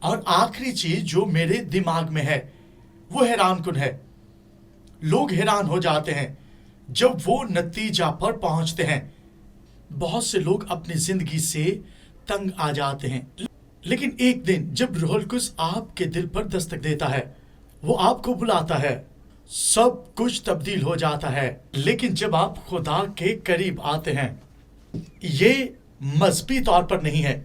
اور آخری چیز جو میرے دماغ میں ہے وہ حیران کن ہے. لوگ حیران ہو جاتے ہیں جب وہ نتیجہ پر پہنچتے ہیں. بہت سے لوگ اپنی زندگی سے تنگ آ جاتے ہیں، لیکن ایک دن جب روح القدس آپ کے دل پر دستک دیتا ہے، وہ آپ کو بلاتا ہے، سب کچھ تبدیل ہو جاتا ہے. لیکن جب آپ خدا کے قریب آتے ہیں، یہ مذہبی طور پر نہیں ہے.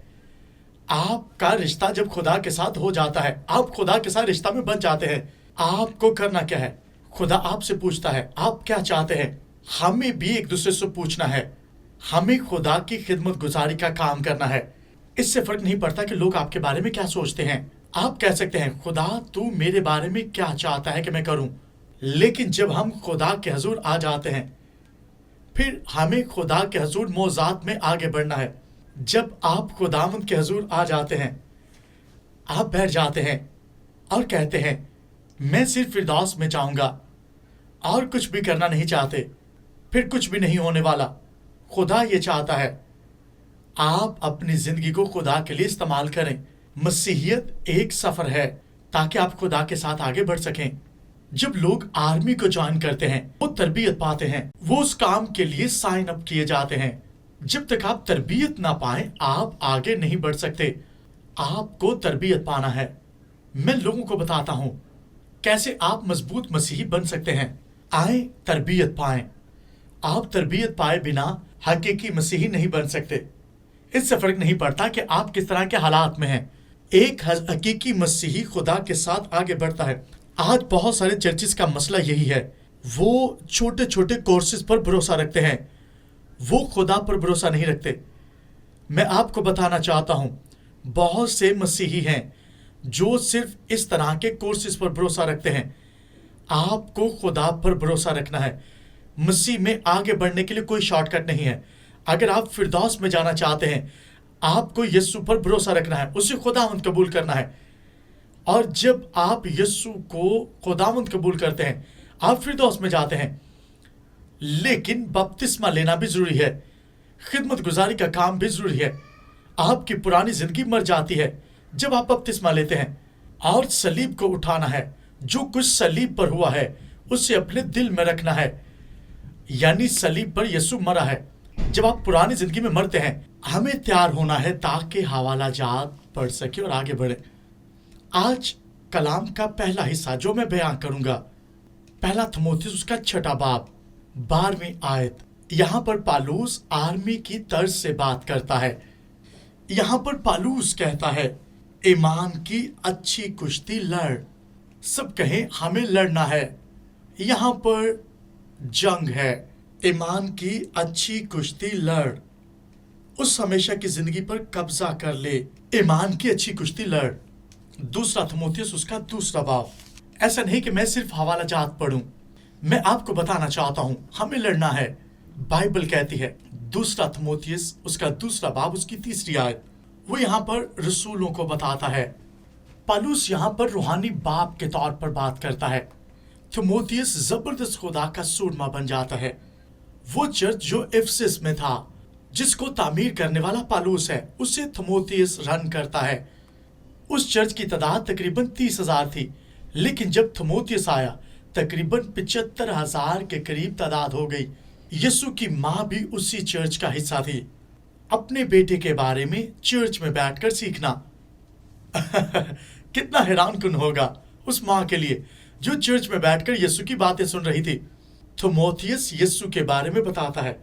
آپ کا رشتہ جب خدا کے ساتھ ہو جاتا ہے، آپ خدا کے ساتھ رشتہ میں بن جاتے ہیں. آپ کو کرنا کیا ہے؟ خدا آپ سے پوچھتا ہے آپ کیا چاہتے ہیں. ہمیں بھی ایک دوسرے سے پوچھنا ہے. ہمیں خدا کی خدمت گزاری کا کام کرنا ہے. اس سے فرق نہیں پڑتا کہ لوگ آپ کے بارے میں کیا سوچتے ہیں. آپ کہہ سکتے ہیں خدا تو میرے بارے میں کیا چاہتا ہے کہ میں کروں. لیکن جب ہم خدا کے حضور آ جاتے ہیں، پھر ہمیں خدا کے حضور موضوعات میں آگے بڑھنا ہے. جب آپ خداوند کے حضور آ جاتے ہیں، آپ بیٹھ جاتے ہیں اور کہتے ہیں میں صرف فردوس میں جاؤں گا اور کچھ بھی کرنا نہیں چاہتے، پھر کچھ بھی نہیں ہونے والا. خدا یہ چاہتا ہے آپ اپنی زندگی کو خدا کے لیے استعمال کریں. مسیحیت ایک سفر ہے تاکہ آپ خدا کے ساتھ آگے بڑھ سکیں. جب لوگ آرمی کو جوائن کرتے ہیں، وہ تربیت پاتے ہیں، وہ اس کام کے لیے سائن اپ کیے جاتے ہیں. جب تک آپ تربیت نہ پائیں آپ آگے نہیں بڑھ سکتے. آپ کو تربیت پانا ہے. میں لوگوں کو بتاتا ہوں کیسے آپ مضبوط مسیحی بن سکتے ہیں. آئیں تربیت پائیں. آپ تربیت پائے بنا حقیقی مسیحی نہیں بن سکتے. اس سے فرق نہیں پڑتا کہ آپ کس طرح کے حالات میں ہیں. ایک حقیقی مسیحی خدا کے ساتھ آگے بڑھتا ہے. آج بہت سارے چرچز کا مسئلہ یہی ہے، وہ چھوٹے چھوٹے کورسز پر بھروسہ رکھتے ہیں، وہ خدا پر بھروسہ نہیں رکھتے. میں آپ کو بتانا چاہتا ہوں بہت سے مسیحی ہیں جو صرف اس طرح کے کورسز پر بھروسہ رکھتے ہیں. آپ کو خدا پر بھروسہ رکھنا ہے. مسیح میں آگے بڑھنے کے لیے کوئی شارٹ کٹ نہیں ہے. اگر آپ فردوس میں جانا چاہتے ہیں، آپ کو یسوع پر بھروسہ رکھنا ہے، اسے خداوند قبول کرنا ہے. اور جب آپ یسوع کو خداوند قبول کرتے ہیں، آپ فردوس میں جاتے ہیں. لیکن بپتسمہ لینا بھی ضروری ہے، خدمت گزاری کا کام بھی ضروری ہے. آپ کی پرانی زندگی مر جاتی ہے جب آپ بپتسمہ لیتے ہیں. اور صلیب کو اٹھانا ہے. جو کچھ صلیب پر ہوا ہے اسے اپنے دل میں رکھنا ہے. یعنی صلیب پر یسوع مرا ہے. جب آپ پرانی زندگی میں مرتے ہیں، ہمیں تیار ہونا ہے تاکہ حوالہ جات پڑھ سکے اور آگے بڑھے. آج کلام کا پہلا حصہ جو میں بیان کروں گا، پہلا تموتھیوس اس کا 6 باب 12ویں آیت. یہاں پر پالوس آرمی کی طرز سے بات کرتا ہے. یہاں پر پالوس کہتا ہے ایمان کی اچھی کشتی لڑ. سب کہیں ہمیں لڑنا ہے. یہاں پر جنگ ہے. ایمان کی اچھی کشتی لڑ. اس ہمیشہ کی زندگی پر قبضہ کر لے. ایمان کی اچھی کشتی لڑ. دوسرا تموتھیوس اس کا 2 باب. ایسا نہیں کہ میں صرف حوالہ جات پڑھوں، میں آپ کو بتانا چاہتا ہوں ہمیں لڑنا ہے. بائبل کہتی ہے 2 تموتھیوس اس کا 2 باب اس کی 3 آیت. وہ یہاں پر رسولوں کو بتاتا ہے. پالوس یہاں پر روحانی باپ کے طور پر بات کرتا ہے. تموتھیوس زبردست خدا کا سورما بن جاتا ہے. وہ چرچ جو افسس میں تھا، جس کو تعمیر کرنے والا پالوس ہے، اسے تموتھیوس رن کرتا ہے. اس چرچ کی تعداد تقریباً 30,000 تھی، لیکن جب تموتھیوس آیا تقریباً 75,000 کے قریب تعداد ہو گئی. یسوع کی ماں بھی اسی چرچ کا حصہ تھی. اپنے بیٹے کے بارے میں چرچ میں بیٹھ کر سیکھنا کتنا حیران کن ہوگا اس ماں کے لیے جو چرچ میں بیٹھ کر یسوع کی باتیں سن رہی تھی. تموتھیوس یسوع کے بارے میں بتاتا ہے،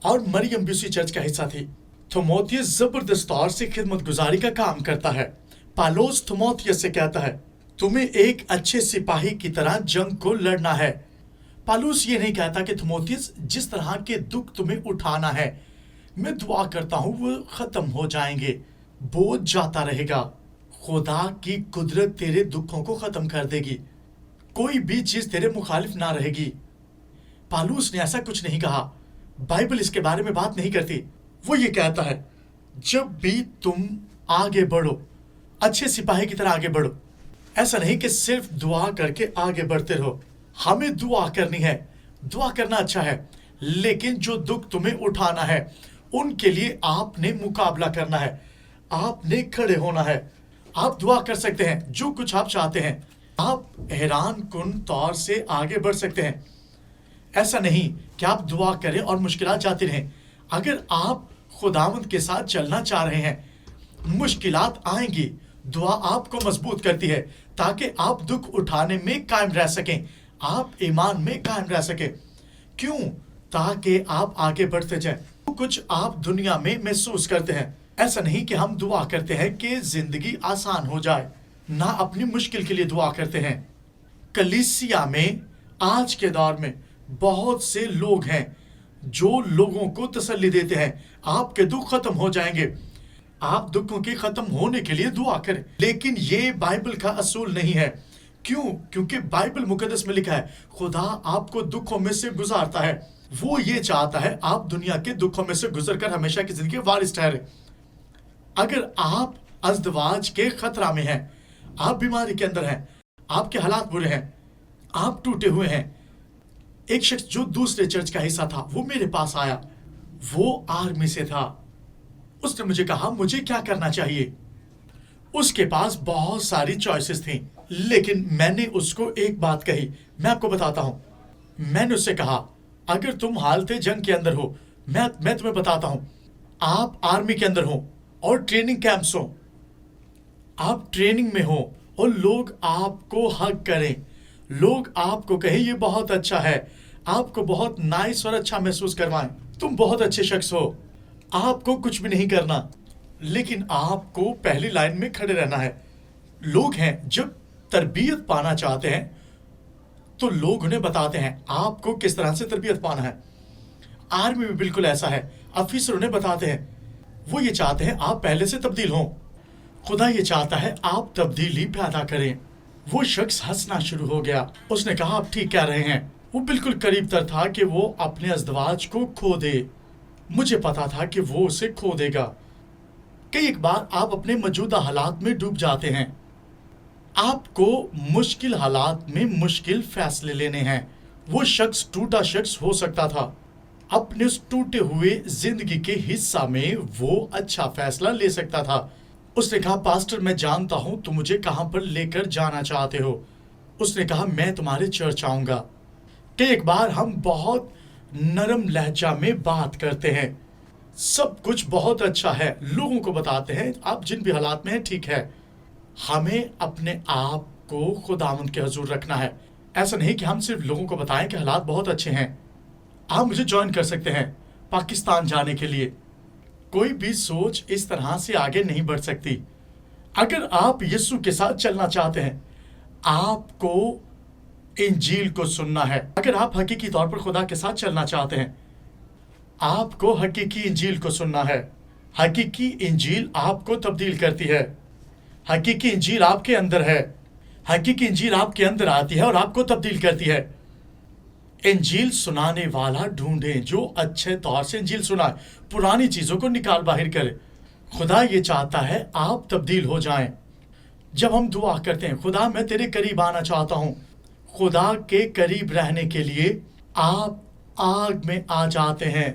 اور مریم بھی اسی چرچ کا حصہ تھی. تموتھیوس زبردست طور سے خدمت گزاری کا کام کرتا ہے. پالوس تموتھیوس سے کہتا ہے تمہیں ایک اچھے سپاہی کی طرح جنگ کو لڑنا ہے. پالوس یہ نہیں کہتا کہ تموتھیوس جس طرح کے دکھ تمہیں اٹھانا ہے، میں دعا کرتا ہوں وہ ختم ہو جائیں گے، بوجھ جاتا رہے گا. خدا کی قدرت تیرے دکھوں کو ختم کر دے گی. کوئی بھی چیز تیرے مخالف نہ رہے گی. پالوس نے ایسا کچھ نہیں کہا. بائبل اس کے بارے میں بات نہیں کرتی. وہ یہ کہتا ہے جب بھی تم آگے بڑھو، اچھے سپاہی کی طرح آگے بڑھو. ایسا نہیں کہ صرف دعا کر کے آگے بڑھتے رہو. ہمیں دعا کرنی ہے، دعا کرنا اچھا ہے، لیکن جو دکھ تمہیں اٹھانا ہے ان کے لیے آپ نے مقابلہ کرنا ہے. آپ نے کھڑے ہونا ہے. آپ دعا کر سکتے ہیں جو کچھ آپ چاہتے ہیں. آپ حیران کن طور سے آگے بڑھ سکتے ہیں. ایسا نہیں کہ آپ دعا کریں اور مشکلات جاتی رہیں. اگر آپ خداوند کے ساتھ چلنا چاہ رہے ہیں، مشکلات آئیں گی. دعا آپ کو مضبوط کرتی ہے تاکہ آپ دکھ اٹھانے میں قائم رہ سکیں، آپ ایمان میں قائم رہ سکیں. کیوں؟ تاکہ آپ آگے بڑھتے جائیں. کچھ آپ دنیا میں محسوس کرتے ہیں. ایسا نہیں کہ ہم دعا کرتے ہیں کہ زندگی آسان ہو جائے، نہ اپنی مشکل کے لیے دعا کرتے ہیں. کلیسیا میں آج کے دور میں بہت سے لوگ ہیں جو لوگوں کو تسلی دیتے ہیں آپ کے دکھ ختم ہو جائیں گے. آپ دکھوں کے ختم ہونے کے لیے دعا کریں. لیکن یہ بائبل کا اصول نہیں ہے. کیوں؟ کیونکہ بائبل مقدس میں لکھا ہے خدا آپ کو دکھوں میں سے گزارتا ہے. وہ یہ چاہتا ہے آپ دنیا کے دکھوں میں سے گزر کر ہمیشہ کی زندگی وارث ٹھہرے. اگر آپ ازدواج کے خطرہ میں ہیں، آپ بیماری کے اندر ہیں، آپ کے حالات برے ہیں، آپ ٹوٹے ہوئے ہیں. ایک شخص جو دوسرے چرچ کا حصہ تھا وہ میرے پاس آیا. وہ آرمی سے تھا. اس نے مجھے کہا مجھے کیا کرنا چاہیے. اس کے پاس بہت ساری چوائسز تھیں، لیکن میں نے اس کو ایک بات کہی. میں آپ کو بتاتا ہوں. میں نے اس سے کہا اگر تم حالت جنگ کے اندر ہو، میں تمہیں بتاتا ہوں، آپ آرمی کے اندر ہوں اور ٹریننگ کیمپس ہوں، آپ ٹریننگ میں ہوں اور لوگ آپ کو حق کریں، لوگ آپ کو کہیں یہ بہت اچھا ہے، آپ کو بہت نائس اور اچھا محسوس کروائیں، تم بہت اچھے شخص ہو، آپ کو کچھ بھی نہیں کرنا، لیکن آپ کو پہلی لائن میں کھڑے رہنا ہے. لوگ ہیں جب تربیت پانا چاہتے ہیں تو لوگ انہیں بتاتے ہیں آپ کو کس طرح سے تربیت پانا ہے. آرمی میں بالکل ایسا ہے. افیسر انہیں بتاتے ہیں، وہ یہ چاہتے ہیں آپ پہلے سے تبدیل ہوں. خدا یہ چاہتا ہے آپ تبدیلی پیدا کریں. وہ شخص ہنسنا شروع ہو گیا. اس نے کہا آپ ٹھیک کہہ رہے ہیں. وہ بالکل قریب تر تھا کہ وہ اپنے ازدواج کو کھو دے. مجھے پتا تھا کہ وہ اسے کھو دے گا. کئی ایک بار آپ اپنے موجودہ حالات میں ڈوب جاتے ہیں. آپ کو مشکل حالات میں مشکل فیصلے لینے ہیں. وہ شخص ٹوٹا شخص ہو سکتا تھا. اپنے اس ٹوٹے ہوئے زندگی کے حصہ میں وہ اچھا فیصلہ لے سکتا تھا. اس نے کہا پاسٹر میں جانتا ہوں تم مجھے کہاں پر لے کر جانا چاہتے ہو. اس نے کہا میں تمہارے چرچ آؤں گا. کہ ایک بار ہم بہت نرم لہجہ میں بات کرتے ہیں، سب کچھ بہت اچھا ہے، لوگوں کو بتاتے ہیں آپ جن بھی حالات میں ہیں ٹھیک ہے. ہمیں اپنے آپ کو خداوند کے حضور رکھنا ہے. ایسا نہیں کہ ہم صرف لوگوں کو بتائیں کہ حالات بہت اچھے ہیں. آپ مجھے جوائن کر سکتے ہیں پاکستان جانے کے لیے. کوئی بھی سوچ اس طرح سے آگے نہیں بڑھ سکتی. اگر آپ یسوع کے ساتھ چلنا چاہتے ہیں، آپ کو انجیل کو سننا ہے. اگر آپ حقیقی طور پر خدا کے ساتھ چلنا چاہتے ہیں، آپ کو حقیقی انجیل کو سننا ہے. حقیقی انجیل آپ کو تبدیل کرتی ہے. حقیقی انجیل آپ کے اندر ہے. حقیقی انجیل آپ کے اندر آتی ہے اور آپ کو تبدیل کرتی ہے. انجیل سنانے والا ڈھونڈیں جو اچھے طور سے انجیل سنائے، پرانی چیزوں کو نکال باہر کرے. خدا یہ چاہتا ہے آپ تبدیل ہو جائیں. جب ہم دعا کرتے ہیں خدا میں تیرے قریب آنا چاہتا ہوں، خدا کے قریب رہنے کے لیے آپ آگ میں آ جاتے ہیں،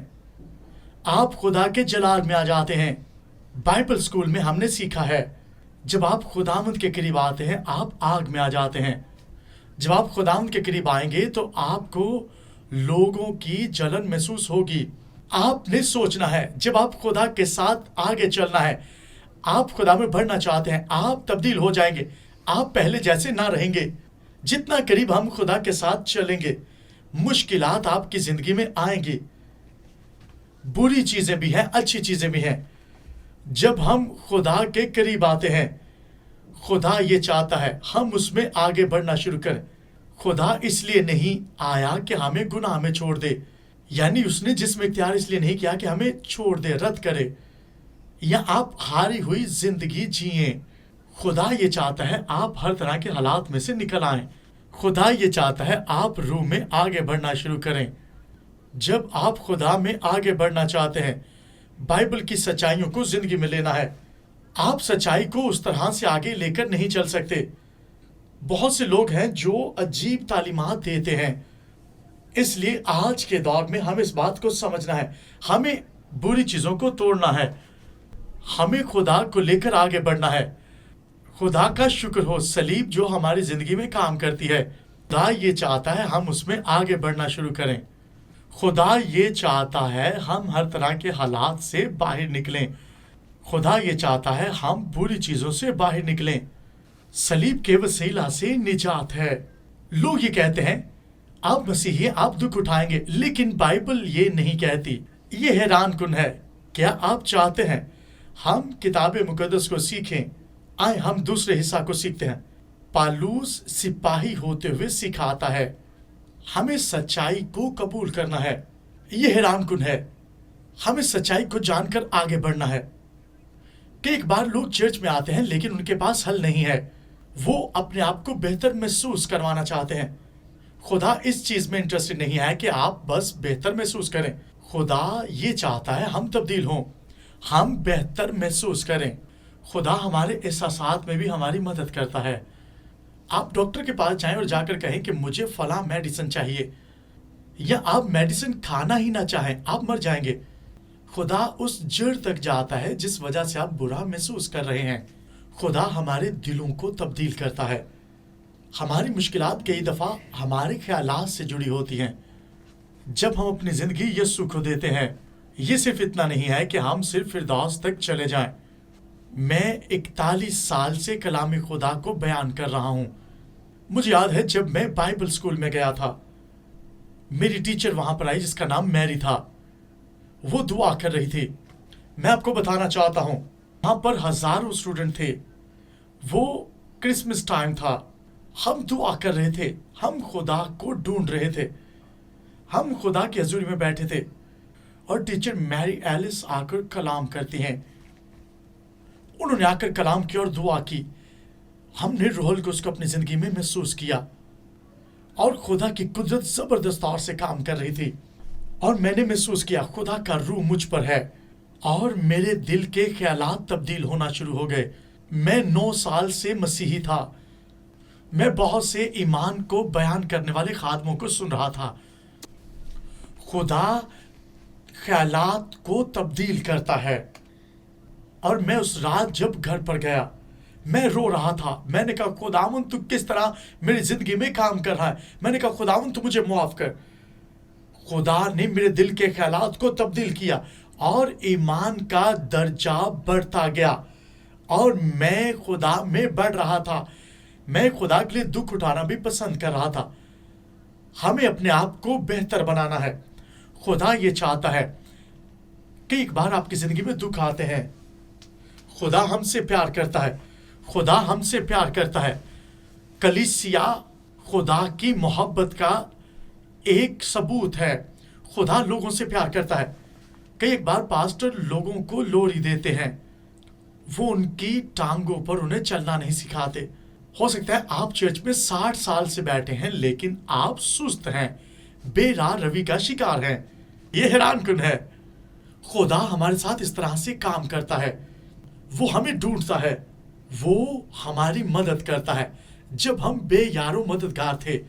آپ خدا کے جلال میں آ جاتے ہیں. بائبل اسکول میں ہم نے سیکھا ہے جب آپ خداوند کے قریب آتے ہیں آپ آگ میں آ جاتے ہیں. جب آپ خداوند کے قریب آئیں گے تو آپ کو لوگوں کی جلن محسوس ہوگی. آپ نے سوچنا ہے جب آپ خدا کے ساتھ آگے چلنا ہے، آپ خدا میں بڑھنا چاہتے ہیں، آپ تبدیل ہو جائیں گے. آپ پہلے جیسے نہ رہیں گے. جتنا قریب ہم خدا کے ساتھ چلیں گے مشکلات آپ کی زندگی میں آئیں گی. بری چیزیں بھی ہیں، اچھی چیزیں بھی ہیں. جب ہم خدا کے قریب آتے ہیں خدا یہ چاہتا ہے ہم اس میں آگے بڑھنا شروع کریں. خدا اس لیے نہیں آیا کہ ہمیں گناہ میں چھوڑ دے، یعنی اس نے جسم اختیار اس لیے نہیں کیا کہ ہمیں چھوڑ دے، رد کرے یا آپ ہاری ہوئی زندگی جئیں. خدا یہ چاہتا ہے آپ ہر طرح کے حالات میں سے نکل آئیں. خدا یہ چاہتا ہے آپ روح میں آگے بڑھنا شروع کریں. جب آپ خدا میں آگے بڑھنا چاہتے ہیں، بائبل کی سچائیوں کو زندگی میں لینا ہے. آپ سچائی کو اس طرح سے آگے لے کر نہیں چل سکتے. بہت سے لوگ ہیں جو عجیب تعلیمات دیتے ہیں. اس لیے آج کے دور میں ہمیں اس بات کو سمجھنا ہے، ہمیں بری چیزوں کو توڑنا ہے، ہمیں خدا کو لے کر آگے بڑھنا ہے. خدا کا شکر ہو سلیب جو ہماری زندگی میں کام کرتی ہے. خدا یہ چاہتا ہے ہم اس میں آگے بڑھنا شروع کریں. خدا یہ چاہتا ہے ہم ہر طرح کے حالات سے باہر نکلیں. خدا یہ چاہتا ہے ہم بری چیزوں سے باہر نکلیں. صلیب کے وسیلہ سے نجات ہے. لوگ یہ کہتے ہیں آپ مسیحی آپ دکھ اٹھائیں گے، لیکن بائبل یہ نہیں کہتی. یہ حیران کن ہے. کیا آپ چاہتے ہیں ہم کتاب مقدس کو سیکھیں؟ آئیں ہم دوسرے حصہ کو سیکھتے ہیں. پالوس سپاہی ہوتے ہوئے سکھاتا ہے ہمیں سچائی کو قبول کرنا ہے. یہ حیران کن ہے. ہمیں سچائی کو جان کر آگے بڑھنا ہے. کہ ایک بار لوگ چرچ میں آتے ہیں لیکن ان کے پاس حل نہیں ہے. وہ اپنے آپ کو بہتر محسوس کروانا چاہتے ہیں. خدا اس چیز میں انٹرسٹڈ نہیں ہے کہ آپ بس بہتر محسوس کریں. خدا یہ چاہتا ہے ہم تبدیل ہوں، ہم بہتر محسوس کریں. خدا ہمارے احساسات میں بھی ہماری مدد کرتا ہے. آپ ڈاکٹر کے پاس جائیں اور جا کر کہیں کہ مجھے فلاں میڈیسن چاہیے، یا آپ میڈیسن کھانا ہی نہ چاہیں، آپ مر جائیں گے. خدا اس جڑ تک جاتا ہے جس وجہ سے آپ برا محسوس کر رہے ہیں. خدا ہمارے دلوں کو تبدیل کرتا ہے. ہماری مشکلات کئی دفعہ ہمارے خیالات سے جڑی ہوتی ہیں. جب ہم اپنی زندگی یسوع کو دیتے ہیں، یہ صرف اتنا نہیں ہے کہ ہم صرف فردوس تک چلے جائیں. میں 41 سال سے کلام خدا کو بیان کر رہا ہوں. مجھے یاد ہے جب میں بائبل اسکول میں گیا تھا، میری ٹیچر وہاں پر آئی جس کا نام میری تھا. وہ دعا کر رہی تھی. میں آپ کو بتانا چاہتا ہوں وہاں پر ہزاروں اسٹوڈنٹ تھے. وہ کرسمس ٹائم تھا. ہم دعا کر رہے تھے، ہم خدا کو ڈھونڈ رہے تھے، ہم خدا کی حضوری میں بیٹھے تھے. اور ٹیچر میری ایلس آ کر کلام کرتی ہیں. انہوں نے آ کر کلام کیا اور دعا کی. ہم نے روح القدس کو اپنی زندگی میں محسوس کیا اور خدا کی قدرت زبردست طور سے کام کر رہی تھی. اور میں نے محسوس کیا خدا کا روح مجھ پر ہے اور میرے دل کے خیالات تبدیل ہونا شروع ہو گئے. میں 9 سال سے مسیحی تھا. میں بہت سے ایمان کو بیان کرنے والے خادموں کو سن رہا تھا. خدا خیالات کو تبدیل کرتا ہے. اور میں اس رات جب گھر پر گیا میں رو رہا تھا. میں نے کہا خداوند تو کس طرح میری زندگی میں کام کر رہا ہے. میں نے کہا خداوند تو مجھے معاف کر. خدا نے میرے دل کے خیالات کو تبدیل کیا اور ایمان کا درجہ بڑھتا گیا اور میں خدا میں بڑھ رہا تھا. میں خدا کے لیے دکھ اٹھانا بھی پسند کر رہا تھا. ہمیں اپنے آپ کو بہتر بنانا ہے. خدا یہ چاہتا ہے کہ ایک بار آپ کی زندگی میں دکھ آتے ہیں. خدا ہم سے پیار کرتا ہے. خدا ہم سے پیار کرتا ہے. کلیسیا خدا کی محبت کا ایک ثبوت ہے. خدا لوگوں سے پیار کرتا ہے. کئی ایک بار پاسٹر لوگوں کو لوری دیتے ہیں. وہ ان کی ٹانگوں پر انہیں چلنا نہیں سکھاتے. ہو سکتا ہے آپ چرچ میں 60 سال سے بیٹھے ہیں لیکن آپ سست ہیں، بے راہ روی کا شکار ہیں. یہ حیران کن ہے. خدا ہمارے ساتھ اس طرح سے کام کرتا ہے. وہ ہمیں ڈھونڈتا ہے، وہ ہماری مدد کرتا ہے. جب ہم بے یارو مددگار تھے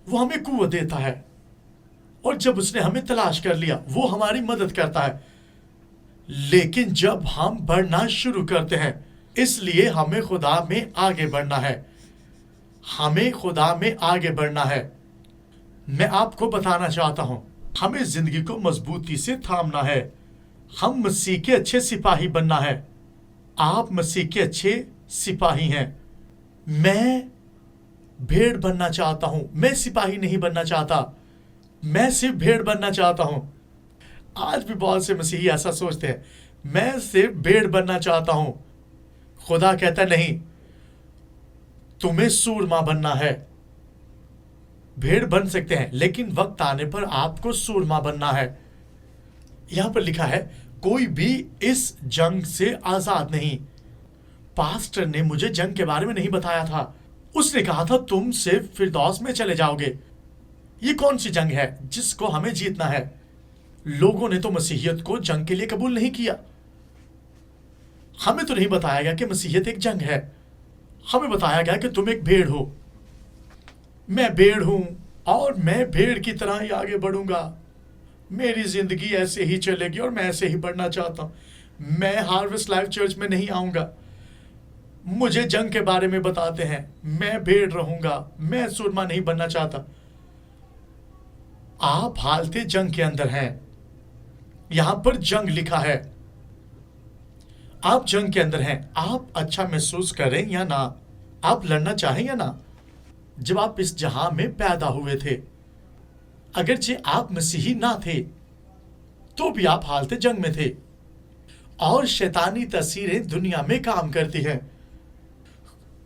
وہ ہمیں قوت دیتا ہے، اور جب اس نے ہمیں تلاش کر لیا وہ ہماری مدد کرتا ہے. لیکن جب ہم بڑھنا شروع کرتے ہیں، اس لیے ہمیں خدا میں آگے بڑھنا ہے. ہمیں خدا میں آگے بڑھنا ہے. میں آپ کو بتانا چاہتا ہوں ہمیں زندگی کو مضبوطی سے تھامنا ہے. ہم مسیح کے اچھے سپاہی بننا ہے. آپ مسیح کے اچھے سپاہی ہیں. میں بھیڑ بننا چاہتا ہوں. میں سپاہی نہیں بننا چاہتا. میں صرف بھیڑ بننا چاہتا ہوں. آج بھی بہت سے مسیحی ایسا سوچتے ہیں میں صرف بھیڑ بننا چاہتا ہوں. خدا کہتا نہیں، تمہیں سورما بننا ہے. بھیڑ بن سکتے ہیں لیکن وقت آنے پر آپ کو سورما بننا ہے. یہاں پر لکھا ہے کوئی بھی اس جنگ سے آزاد نہیں. پاسٹر نے مجھے جنگ کے بارے میں نہیں بتایا تھا. اس نے کہا تھا تم صرف فردوس میں چلے جاؤ گے. یہ کون سی جنگ ہے جس کو ہمیں جیتنا ہے؟ لوگوں نے تو مسیحیت کو جنگ کے لیے قبول نہیں کیا. ہمیں تو نہیں بتایا گیا کہ مسیحیت ایک جنگ ہے. ہمیں بتایا گیا کہ تم ایک بھیڑ ہو. میں بھیڑ ہوں اور میں بھیڑ کی طرح ہی آگے بڑھوں گا. میری زندگی ایسے ہی چلے گی اور میں ایسے ہی بڑھنا چاہتا ہوں. میں ہارویسٹ لائف چرچ میں نہیں آؤں گا. مجھے جنگ کے بارے میں بتاتے ہیں، میں بھیڑ رہوں گا، میں سورما نہیں بننا چاہتا۔ آپ حالت جنگ کے اندر ہیں، یہاں پر جنگ لکھا ہے، آپ جنگ کے اندر ہیں۔ آپ اچھا محسوس کریں یا نہ، آپ لڑنا چاہیں یا نہ، جب آپ اس جہاں میں پیدا ہوئے تھے، اگرچہ آپ مسیحی نہ تھے تو بھی آپ حالت جنگ میں تھے، اور شیطانی تاثیریں دنیا میں کام کرتی ہیں۔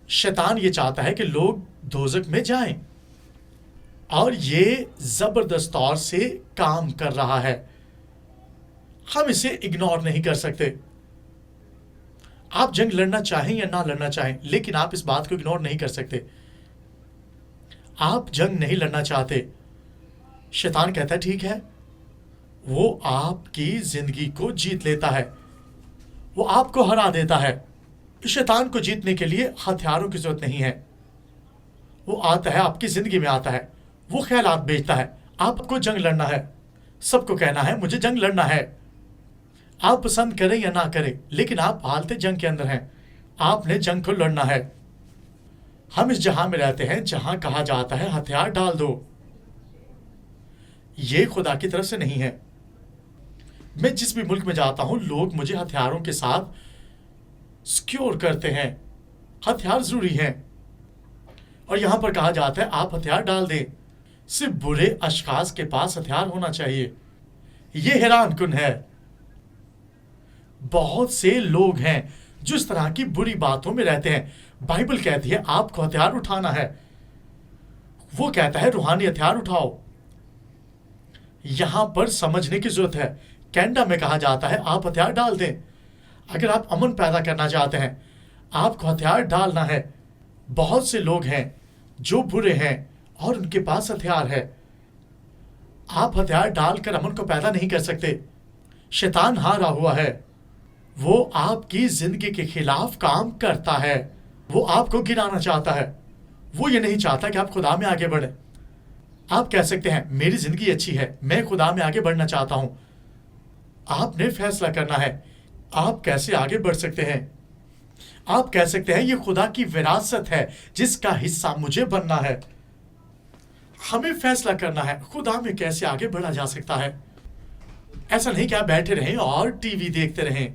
شیطان یہ چاہتا ہے کہ لوگ دوزخ میں جائیں، اور یہ زبردست طور سے کام کر رہا ہے، ہم اسے اگنور نہیں کر سکتے۔ آپ جنگ لڑنا چاہیں یا نہ لڑنا چاہیں، لیکن آپ اس بات کو اگنور نہیں کر سکتے۔ آپ جنگ نہیں لڑنا چاہتے، شیطان کہتا ہے ٹھیک ہے، وہ آپ کی زندگی کو جیت لیتا ہے، وہ آپ کو ہرا دیتا ہے۔ شیطان کو جیتنے کے لیے ہتھیاروں کی ضرورت نہیں ہے، وہ آتا ہے آپ کی زندگی میں، آتا ہے، وہ خیالات بیچتا ہے، آپ کو جنگ لڑنا ہے، سب کو کہنا ہے مجھے جنگ لڑنا ہے، آپ پسند کریں یا نہ کریں، لیکن آپ حالت جنگ کے اندر ہیں، آپ نے جنگ کو لڑنا ہے۔ ہم اس جہاں میں رہتے ہیں جہاں کہا جاتا ہے ہتھیار ڈال دو، یہ خدا کی طرف سے نہیں ہے۔ میں جس بھی ملک میں جاتا ہوں، لوگ مجھے ہتھیاروں کے ساتھ سیکیور کرتے ہیں، ہتھیار ضروری ہیں، اور یہاں پر کہا جاتا ہے آپ ہتھیار ڈال دیں، صرف برے اشخاص کے پاس ہتھیار ہونا چاہیے۔ یہ حیران کن ہے، بہت سے لوگ ہیں جو اس طرح کی بری باتوں میں رہتے ہیں۔ بائبل کہتی ہے آپ کو ہتھیار اٹھانا ہے، وہ کہتا ہے روحانی ہتھیار اٹھاؤ۔ یہاں پر سمجھنے کی ضرورت ہے، کینیڈا میں کہا جاتا ہے آپ ہتھیار ڈال دیں، اگر آپ امن پیدا کرنا چاہتے ہیں آپ کو ہتھیار ڈالنا ہے۔ بہت سے لوگ ہیں جو برے ہیں اور ان کے پاس ہتھیار ہے، آپ ہتھیار ڈال کر امن کو پیدا نہیں کر سکتے۔ شیطان ہارا ہوا ہے، وہ آپ کی زندگی کے خلاف کام کرتا ہے، وہ آپ کو گرانا چاہتا ہے، وہ یہ نہیں چاہتا کہ آپ خدا میں آگے بڑھیں۔ آپ کہہ سکتے ہیں میری زندگی اچھی ہے، میں خدا میں آگے بڑھنا چاہتا ہوں۔ آپ نے فیصلہ کرنا ہے آپ کیسے آگے بڑھ سکتے ہیں۔ آپ کہہ سکتے ہیں یہ خدا کی وراثت ہے جس کا حصہ مجھے بننا ہے۔ ہمیں فیصلہ کرنا ہے خدا میں کیسے آگے بڑھا جا سکتا ہے۔ ایسا نہیں کہ آپ بیٹھے رہیں اور ٹی وی دیکھتے رہیں،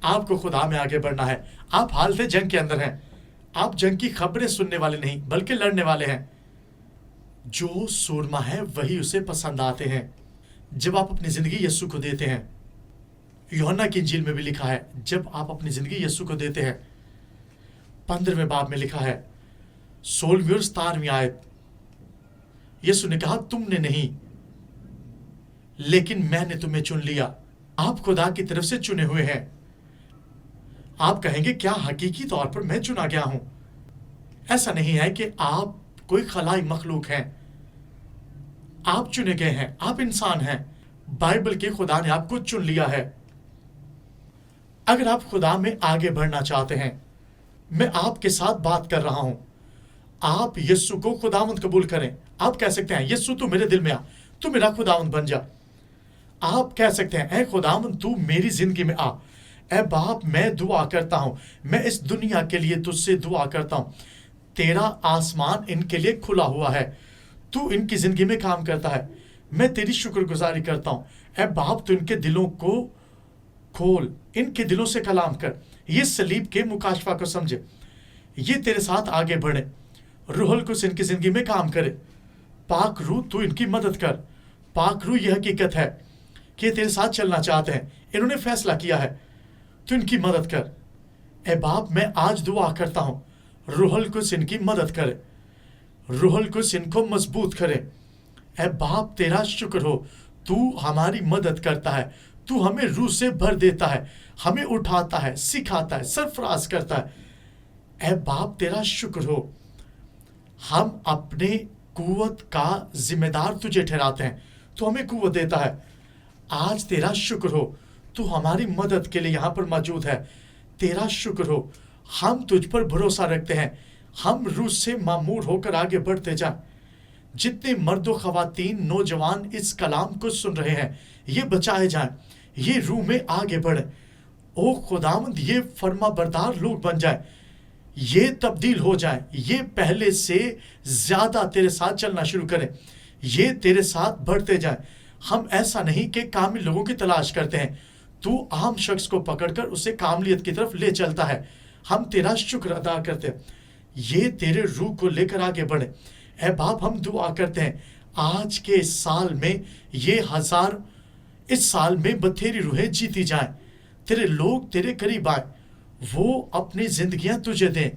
آپ کو خدا میں آگے بڑھنا ہے۔ آپ حالت جنگ کے اندر ہیں، آپ جنگ کی خبریں سننے والے نہیں بلکہ لڑنے والے ہیں۔ جو سورما ہے وہی اسے پسند آتے ہیں۔ جب آپ اپنی زندگی یسوع کو دیتے ہیں، یوحنا کی انجیل میں بھی لکھا ہے جب آپ اپنی زندگی یسوع کو دیتے ہیں، 15ویں باب میں لکھا ہے 16ویں اور 17ویں آیت، یسوع نے کہا تم نے نہیں لیکن میں نے تمہیں چن لیا۔ آپ خدا کی طرف سے چنے ہوئے ہیں۔ آپ کہیں گے کیا حقیقی طور پر میں چنا گیا ہوں؟ ایسا نہیں ہے کہ آپ کوئی خلائی مخلوق ہیں، آپ چنے گئے ہیں، آپ انسان ہیں، بائبل کے خدا نے آپ کو چن لیا ہے۔ اگر آپ خدا میں آگے بڑھنا چاہتے ہیں، میں آپ کے ساتھ بات کر رہا ہوں، آپ یسوع کو خداوند قبول کریں۔ آپ کہہ سکتے ہیں یسوع تو میرے دل میں آ، تو میرا خداوند بن جا۔ آپ کہہ سکتے ہیں اے خداوند تو میری زندگی میں آ، اے باپ میں دعا کرتا ہوں، میں اس دنیا کے لیے تجھ سے دعا کرتا ہوں، تیرا آسمان ان کے لیے کھلا ہوا ہے، تو ان کی زندگی میں کام کرتا ہے، میں تیری شکر گزاری کرتا ہوں۔ اے باپ تو ان کے دلوں کو کھول، ان کے دلوں سے کلام کر، یہ صلیب کے مکاشفہ کو سمجھے، یہ تیرے ساتھ آگے بڑھے، روح القدس ان کی زندگی میں کام کرے۔ پاک روح تو ان کی مدد کر، پاک روح یہ حقیقت ہے کہ یہ تیرے ساتھ چلنا چاہتے ہیں، انہوں نے فیصلہ کیا ہے، تو ان کی مدد کر۔ اے باپ میں آج دعا کرتا ہوں روح القدس ان کی مدد کرے، روح القدس ان کو مضبوط کرے۔ اے باپ تیرا شکر ہو، تو ہماری مدد کرتا ہے، تو ہمیں روح سے بھر دیتا ہے، ہمیں اٹھاتا ہے، سکھاتا ہے، سرفراز کرتا ہے۔ اے باپ تیرا شکر ہو، ہم اپنے قوت کا ذمہ دار تجھے ٹھہراتے ہیں، تو ہمیں قوت دیتا ہے۔ آج تیرا شکر ہو، تو ہماری مدد کے لیے یہاں پر موجود ہے، تیرا شکر ہو، ہم تجھ پر بھروسہ رکھتے ہیں، ہم روح سے معمور ہو کر آگے بڑھتے جائیں۔ جتنے مرد و خواتین نوجوان اس کلام کو سن رہے ہیں، یہ بچائے جائیں، یہ روح میں آگے بڑھیں، او خداوند یہ فرما بردار لوگ بن جائیں، یہ تبدیل ہو جائیں، یہ پہلے سے زیادہ تیرے ساتھ چلنا شروع کریں، یہ تیرے ساتھ بڑھتے جائیں۔ ہم ایسا نہیں کہ کامل لوگوں کی تلاش کرتے ہیں، تو عام شخص کو پکڑ کر اسے کاملیت کی طرف لے چلتا ہے۔ ہم تیرا شکر ادا کرتے ہیں، یہ تیرے روح کو لے کر آگے بڑھے۔ اے باپ ہم دعا کرتے ہیں آج کے سال میں اس سال میں بتھیری روحیں جیتی جائیں، تیرے لوگ تیرے قریب آئیں، وہ اپنی زندگیاں تجھے دیں،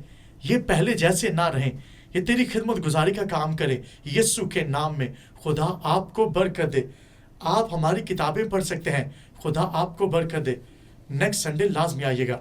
یہ پہلے جیسے نہ رہیں، یہ تیری خدمت گزاری کا کام کرے یسوع کے نام میں۔ خدا آپ کو برکت دے۔ آپ ہماری کتابیں پڑھ سکتے ہیں، خدا آپ کو برکت دے۔ نیکسٹ سنڈے لازمی آئیے گا۔